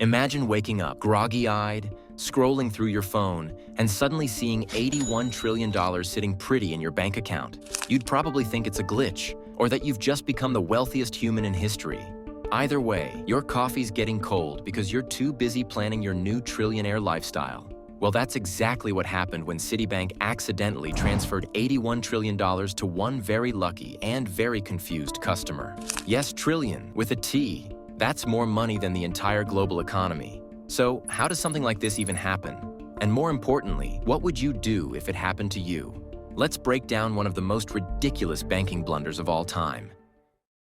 Imagine waking up, groggy-eyed, scrolling through your phone, and suddenly seeing $81 trillion sitting pretty in your bank account. You'd probably think it's a glitch, or that you've just become the wealthiest human in history. Either way, your coffee's getting cold because you're too busy planning your new trillionaire lifestyle. Well, that's exactly what happened when Citibank accidentally transferred $81 trillion to one very lucky and very confused customer. Yes, trillion, with a T. That's more money than the entire global economy. So, how does something like this even happen? And more importantly, what would you do if it happened to you? Let's break down one of the most ridiculous banking blunders of all time.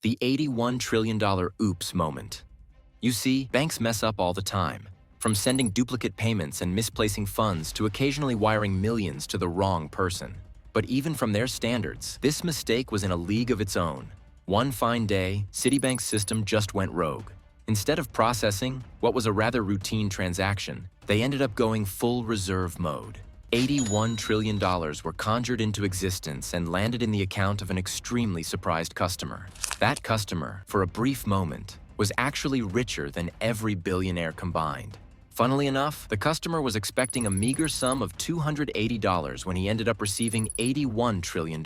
The $81 trillion oops moment. You see, banks mess up all the time. From sending duplicate payments and misplacing funds to occasionally wiring millions to the wrong person. But even from their standards, this mistake was in a league of its own. One fine day, Citibank's system just went rogue. Instead of processing what was a rather routine transaction, they ended up going full reserve mode. $81 trillion were conjured into existence and landed in the account of an extremely surprised customer. That customer, for a brief moment, was actually richer than every billionaire combined. Funnily enough, the customer was expecting a meager sum of $280 when he ended up receiving $81 trillion.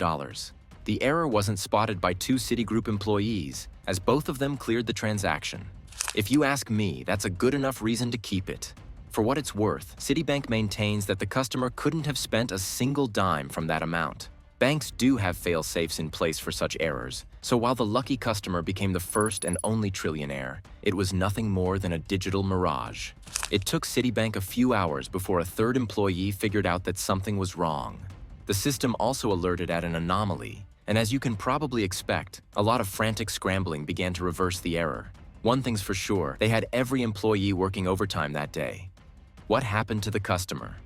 The error wasn't spotted by two Citigroup employees, as both of them cleared the transaction. If you ask me, that's a good enough reason to keep it. For what it's worth, Citibank maintains that the customer couldn't have spent a single dime from that amount. Banks do have fail-safes in place for such errors, so while the lucky customer became the first and only trillionaire, it was nothing more than a digital mirage. It took Citibank a few hours before a third employee figured out that something was wrong. The system also alerted at an anomaly, and as you can probably expect, a lot of frantic scrambling began to reverse the error. One thing's for sure, they had every employee working overtime that day. What happened to the customer?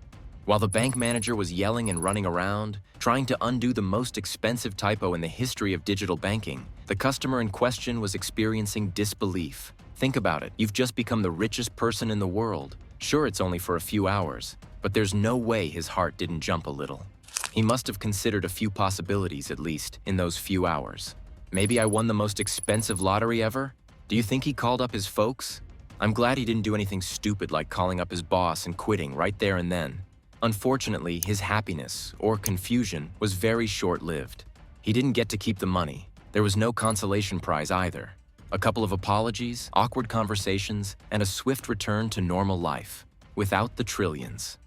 While the bank manager was yelling and running around, trying to undo the most expensive typo in the history of digital banking, the customer in question was experiencing disbelief. Think about it, you've just become the richest person in the world. Sure, it's only for a few hours, but there's no way his heart didn't jump a little. He must have considered a few possibilities, at least, in those few hours. Maybe I won the most expensive lottery ever? Do you think he called up his folks? I'm glad he didn't do anything stupid like calling up his boss and quitting right there and then. Unfortunately, his happiness, or confusion, was very short-lived. He didn't get to keep the money. There was no consolation prize either. A couple of apologies, awkward conversations, and a swift return to normal life, without the trillions.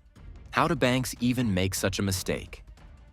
How do banks even make such a mistake?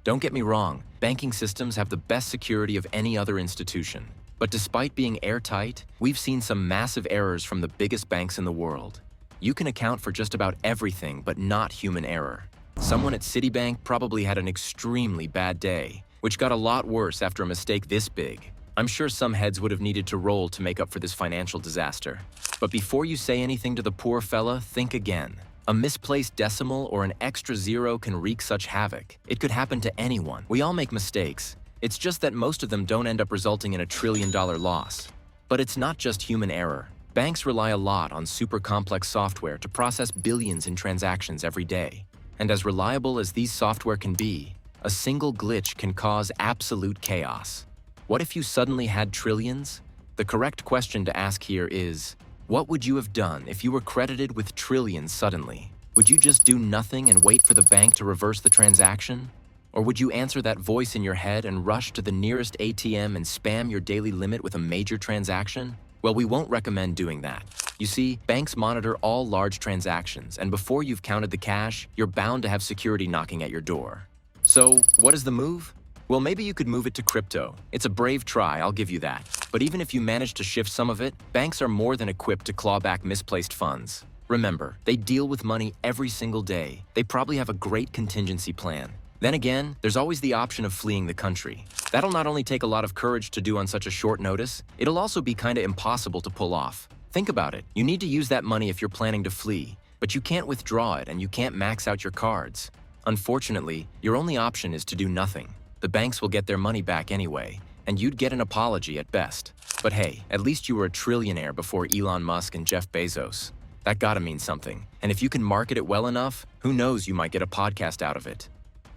Don't get me wrong, banking systems have the best security of any other institution. But despite being airtight, we've seen some massive errors from the biggest banks in the world. You can account for just about everything but not human error. Someone at Citibank probably had an extremely bad day, which got a lot worse after a mistake this big. I'm sure some heads would have needed to roll to make up for this financial disaster. But before you say anything to the poor fella, think again. A misplaced decimal or an extra zero can wreak such havoc. It could happen to anyone. We all make mistakes. It's just that most of them don't end up resulting in a $1 trillion loss. But it's not just human error. Banks rely a lot on super complex software to process billions in transactions every day. And as reliable as these software can be, a single glitch can cause absolute chaos. What if you suddenly had trillions? The correct question to ask here is, what would you have done if you were credited with trillions suddenly? Would you just do nothing and wait for the bank to reverse the transaction? Or would you answer that voice in your head and rush to the nearest ATM and spam your daily limit with a major transaction? Well, we won't recommend doing that. You see, banks monitor all large transactions, and before you've counted the cash, you're bound to have security knocking at your door. So, what is the move? Well, maybe you could move it to crypto. It's a brave try, I'll give you that. But even if you manage to shift some of it, banks are more than equipped to claw back misplaced funds. Remember, they deal with money every single day. They probably have a great contingency plan. Then again, there's always the option of fleeing the country. That'll not only take a lot of courage to do on such a short notice, it'll also be kinda impossible to pull off. Think about it. You need to use that money if you're planning to flee, but you can't withdraw it and you can't max out your cards. Unfortunately, your only option is to do nothing. The banks will get their money back anyway, and you'd get an apology at best. But hey, at least you were a trillionaire before Elon Musk and Jeff Bezos. That gotta mean something. And if you can market it well enough, who knows, you might get a podcast out of it.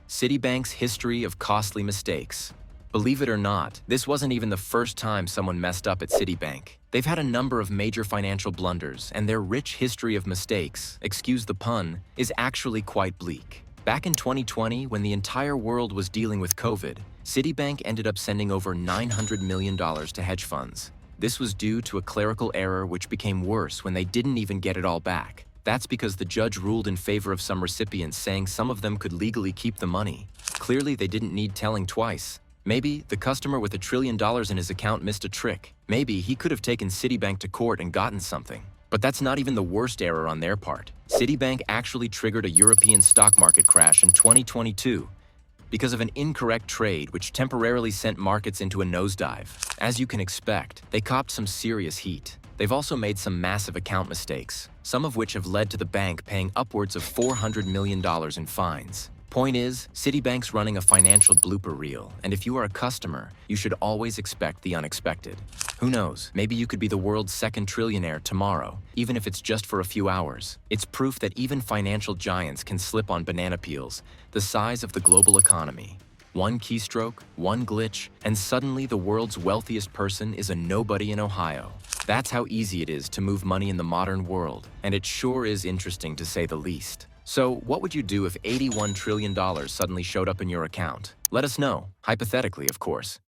Citibank's history of costly mistakes. Believe it or not, this wasn't even the first time someone messed up at Citibank. They've had a number of major financial blunders, and their rich history of mistakes, excuse the pun, is actually quite bleak. Back in 2020, when the entire world was dealing with COVID, Citibank ended up sending over $900 million to hedge funds. This was due to a clerical error which became worse when they didn't even get it all back. That's because the judge ruled in favor of some recipients, saying some of them could legally keep the money. Clearly, they didn't need telling twice. Maybe the customer with $1 trillion in his account missed a trick. Maybe he could have taken Citibank to court and gotten something. But that's not even the worst error on their part. Citibank actually triggered a European stock market crash in 2022 because of an incorrect trade which temporarily sent markets into a nosedive. As you can expect, they copped some serious heat. They've also made some massive account mistakes, some of which have led to the bank paying upwards of $400 million in fines. Point is, Citibank's running a financial blooper reel, and if you are a customer, you should always expect the unexpected. Who knows, maybe you could be the world's second trillionaire tomorrow, even if it's just for a few hours. It's proof that even financial giants can slip on banana peels, the size of the global economy. One keystroke, one glitch, and suddenly the world's wealthiest person is a nobody in Ohio. That's how easy it is to move money in the modern world, and it sure is interesting to say the least. So, what would you do if $81 trillion suddenly showed up in your account? Let us know, hypothetically, of course.